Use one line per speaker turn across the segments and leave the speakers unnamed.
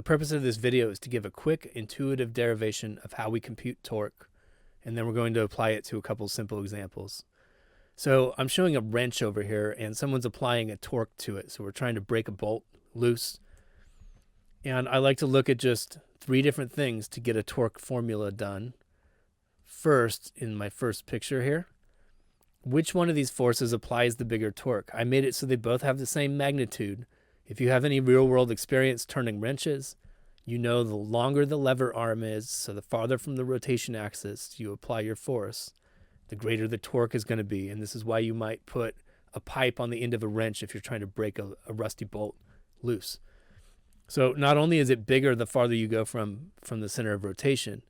The purpose of this video is to give a quick, intuitive derivation of how we compute torque, and then we're going to apply it to a couple simple examples. So I'm showing a wrench over here, and someone's applying a torque to it. So we're trying to break a bolt loose. And I like to look at just 3 different things to get a torque formula done. First, in my first picture here, which one of these forces applies the bigger torque? I made it so they both have the same magnitude. If you have any real-world experience turning wrenches, you know the longer the lever arm is, so the farther from the rotation axis you apply your force, the greater the torque is going to be. And this is why you might put a pipe on the end of a wrench if you're trying to break a rusty bolt loose. So not only is it bigger the farther you go from the center of rotation,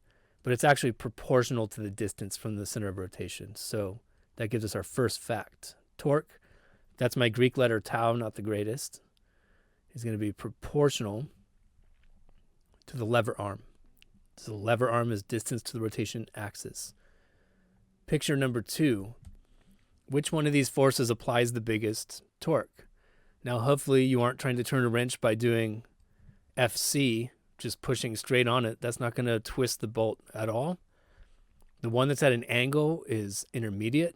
but it's actually proportional to the distance from the center of rotation. So that gives us our first fact. Torque, that's my Greek letter tau, not the greatest, is going to be proportional to the lever arm. So the lever arm is distance to the rotation axis. Picture number 2, which one of these forces applies the biggest torque? Now hopefully you aren't trying to turn a wrench by doing FC, just pushing straight on it. That's not going to twist the bolt at all. The one that's at an angle is intermediate,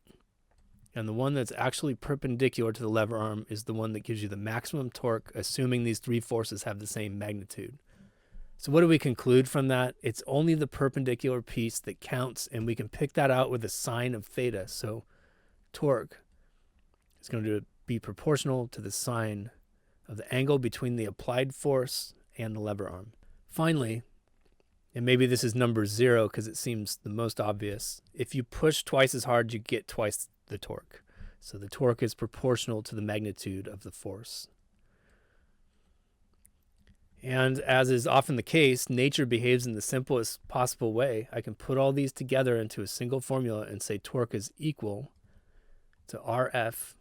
and the one that's actually perpendicular to the lever arm is the one that gives you the maximum torque, assuming these 3 forces have the same magnitude. So what do we conclude from that? It's only the perpendicular piece that counts, and we can pick that out with a sine of theta. So torque is going to be proportional to the sine of the angle between the applied force and the lever arm. Finally, and maybe this is number 0 because it seems the most obvious, if you push twice as hard, you get twice the torque. So the torque is proportional to the magnitude of the force. And as is often the case, nature behaves in the simplest possible way. I can put all these together into a single formula and say torque is equal to RF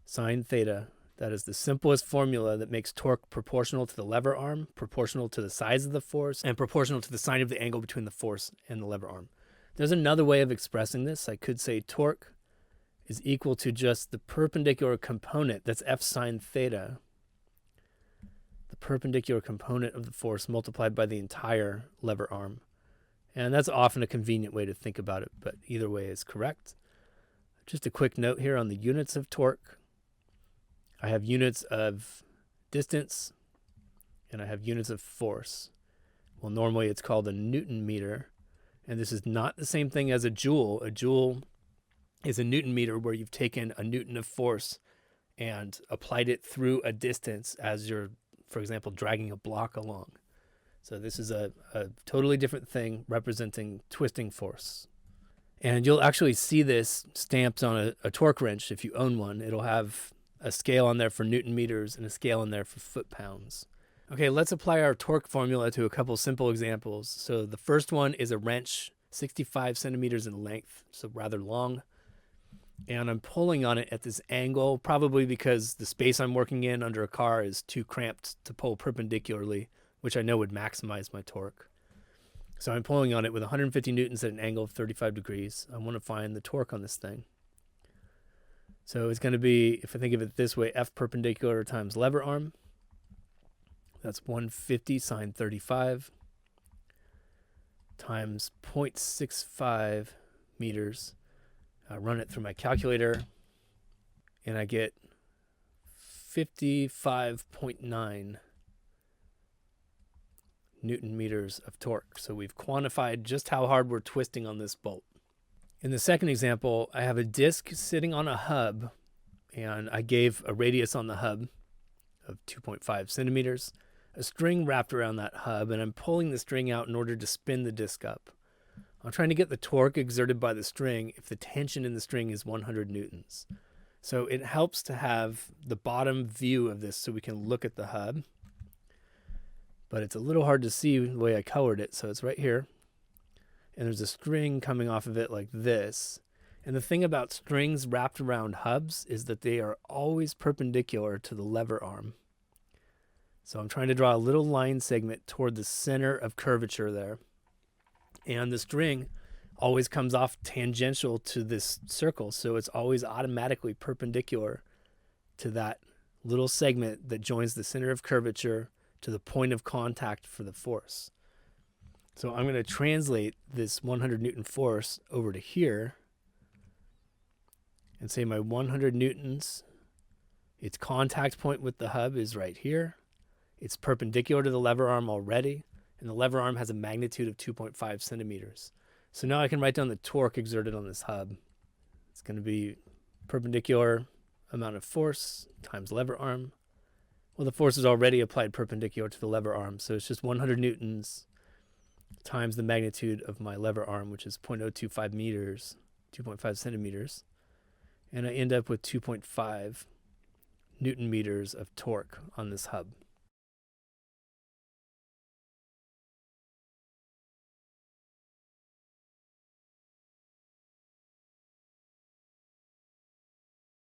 sine theta. That is the simplest formula that makes torque proportional to the lever arm, proportional to the size of the force, and proportional to the sine of the angle between the force and the lever arm. There's another way of expressing this. I could say torque is equal to just the perpendicular component, that's F sine theta, the perpendicular component of the force multiplied by the entire lever arm. And that's often a convenient way to think about it, but either way is correct. Just a quick note here on the units of torque. I have units of distance, and I have units of force. Well, normally it's called a Newton meter, and this is not the same thing as a joule. A joule is a Newton meter where you've taken a Newton of force and applied it through a distance as you're, for example, dragging a block along. So this is a totally different thing representing twisting force. And you'll actually see this stamped on a torque wrench if you own one. It'll have a scale on there for Newton meters and a scale on there for foot-pounds. Okay, let's apply our torque formula to a couple simple examples. So the first one is a wrench, 65 centimeters in length, so rather long. And I'm pulling on it at this angle, probably because the space I'm working in under a car is too cramped to pull perpendicularly, which I know would maximize my torque. So I'm pulling on it with 150 newtons at an angle of 35 degrees. I want to find the torque on this thing. So it's going to be, if I think of it this way, F perpendicular times lever arm. That's 150 sine 35 times 0.65 meters. I run it through my calculator, and I get 55.9 Newton meters of torque. So we've quantified just how hard we're twisting on this bolt. In the second example, I have a disc sitting on a hub, and I gave a radius on the hub of 2.5 centimeters, a string wrapped around that hub, and I'm pulling the string out in order to spin the disc up. I'm trying to get the torque exerted by the string if the tension in the string is 100 newtons. So it helps to have the bottom view of this so we can look at the hub. But it's a little hard to see the way I colored it, so it's right here. And there's a string coming off of it like this. And the thing about strings wrapped around hubs is that they are always perpendicular to the lever arm. So I'm trying to draw a little line segment toward the center of curvature there. And the string always comes off tangential to this circle, so it's always automatically perpendicular to that little segment that joins the center of curvature to the point of contact for the force. So I'm going to translate this 100 Newton force over to here and say my 100 Newtons, its contact point with the hub is right here. It's perpendicular to the lever arm already, and the lever arm has a magnitude of 2.5 centimeters. So now I can write down the torque exerted on this hub. It's going to be perpendicular amount of force times lever arm. Well, the force is already applied perpendicular to the lever arm, so it's just 100 newtons times the magnitude of my lever arm, which is 0.025 meters, 2.5 centimeters. And I end up with 2.5 Newton meters of torque on this hub.